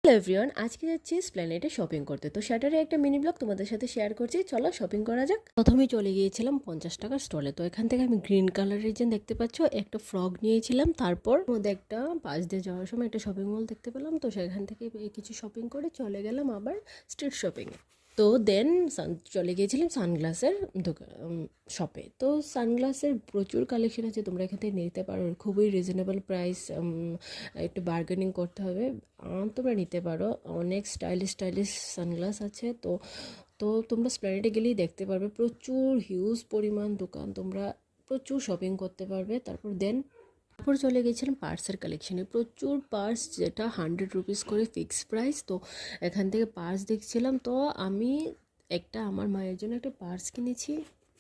Hello everyone, আজকে যাচ্ছি স্প্ল্যানেডে shopping করতে। তো সেটারই একটা মিনি ব্লগ তোমাদের সাথে শেয়ার করছি। চলো শপিং করা যাক। প্রথমেই চলে গিয়েছিলাম 50 টাকার স্টলে। তো এখান থেকে আমি গ্রিন কালারের যে দেখতে পাচ্ছ একটা ফ্রক নিয়েছিলাম। তারপর মধ্যে একটা পাশ দিয়ে যাওয়ার সময় একটা শপিং মল দেখতে পেলাম। তো সেখান থেকে কিছু শপিং করে চলে গেলাম আবার স্ট্রিট শপিংয়ে। তো দেন চলে গিয়েছিলাম সানগ্লাসের শপে। তো সানগ্লাসের প্রচুর কালেকশন আছে, তোমরা এখান থেকে নিতে পারো। খুবই রিজনেবল প্রাইস, একটু বার্গেনিং করতে হবে, তোমরা নিতে পারো। অনেক স্টাইলিশ স্টাইলিশ সানগ্লাস আছে। তো তো তোমরা স্প্ল্যানেডে গেলেই দেখতে পারবে প্রচুর হিউজ পরিমাণ দোকান, তোমরা প্রচুর শপিং করতে পারবে। তারপর চলে গেছিলাম পার্সের কালেকশনে। প্রচুর পার্স, যেটা 100 রুপিস করে ফিক্স প্রাইস। তো এখান থেকে পার্স দেখছিলাম। তো আমি আমার মায়ের জন্য একটা পার্স কিনেছি।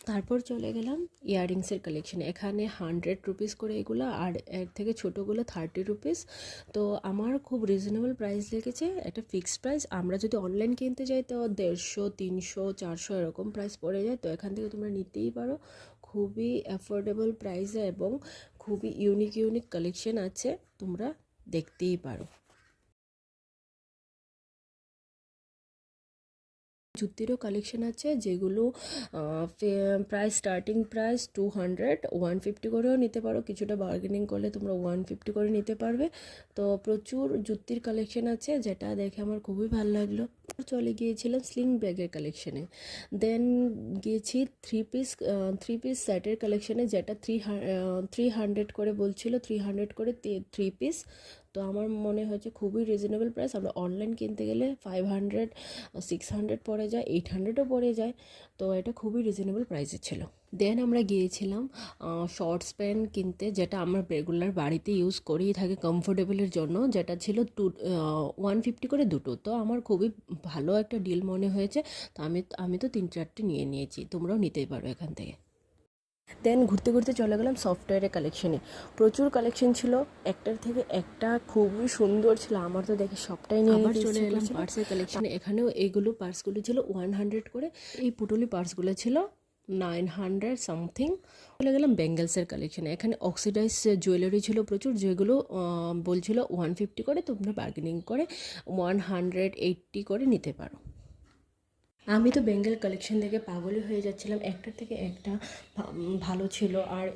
তারপর চলে গেলাম ইয়াররিংসের কালেকশনে। এখানে 100 রুপিস করে এগুলো, আর এর থেকে ছোটোগুলো 30 রুপিস। তো আমার খুব রিজনেবল প্রাইস লেগেছে, একটা ফিক্সড প্রাইস। আমরা যদি অনলাইন কিনতে যাই তো 150, 300, 400 এরকম প্রাইস পড়ে যায়। তো এখান থেকে তোমরা নিতেই পারো খুবই অ্যাফোর্ডেবল প্রাইসে, এবং খুবই ইউনিক ইউনিক কালেকশন আছে, তোমরা দেখতেই পারো। জুতিরও কালেকশন আছে, যেগুলো প্রাইস স্টার্টিং প্রাইস 200, 150 করেও নিতে পারো। কিছুটা বার্গেনিং করলে তোমরা 150 করে নিতে পারবে। তো প্রচুর জুতির কালেকশন আছে, যেটা দেখে আমার খুবই ভালো লাগলো। চলে গিয়েছিলাম স্লিং ব্যাগের কালেকশনে। দেন গিয়েছি থ্রি পিস সেটের কালেকশনে, যেটা 300 করে বলছিল, 300 করে 3 পিস। তো আমার মনে হয়েছে খুবই রিজনেবল প্রাইস। আমরা অনলাইন কিনতে গেলে 500, 600 পড়ে যায়, 800ও পড়ে যায়। তো এটা খুবই রিজনেবল প্রাইসে ছিল। দেন আমরা গিয়েছিলাম শর্টস প্যান্ট কিনতে, যেটা আমরা রেগুলার বাড়িতে ইউজ করেই থাকি কমফোর্টেবলের জন্য, যেটা ছিল 150 করে দুটো। তো আমার খুবই ভালো একটা ডিল মনে হয়েছে। তো আমি তো 3-4টে নিয়ে নিয়েছি, তোমরাও নিতেই পারো এখান থেকে। দেন ঘুরতে ঘুরতে চলে গেলাম সফটওয়্যারের কালেকশনে। প্রচুর কালেকশন ছিল, একটার থেকে একটা খুবই সুন্দর ছিল। আমার তো দেখে সবটাই নিয়ে আবার নিতে চলে ইচ্ছে এলাম করছিল। পার্সের কালেকশনে। এখানেও পার্সগুলো ছিল 100 করে। এই পুটলি পার্সগুলো ছিল 900 সামথিং। চলে গেলাম ব্যাঙ্গেলসের কালেকশনে। এখানে অক্সিডাইজ জুয়েলারি ছিল প্রচুর, যেগুলো বলছিল 150 করে, তোমরা বার্গেনিং করে 180 করে নিতে পারো। আমি তো বেঙ্গল কালেকশন থেকে পাগলই হয়ে যাচ্ছিলাম, একটার থেকে একটা ভালো ছিল, আর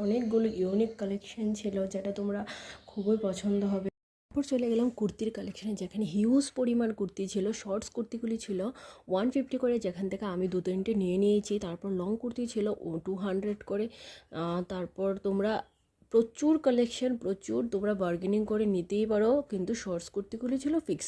অনেকগুলো ইউনিক কালেকশন ছিল, যেটা তোমরা খুবই পছন্দ হবে। তারপর চলে গেলাম কুর্তির কালেকশনে, যেখানে হিউজ পরিমাণ কুর্তি ছিল। শর্টস কুর্তিগুলি ছিল 150 করে, যেখান থেকে আমি 2-3টে নিয়ে নিয়েছি। তারপর লং কুর্তি ছিল 200 করে। তারপর তোমরা প্রচুর কালেকশন, প্রচুর, তোমরা বার্গেনিং করে নিতেই পারো, কিন্তু শর্টস কুর্তিগুলি ছিল ফিক্স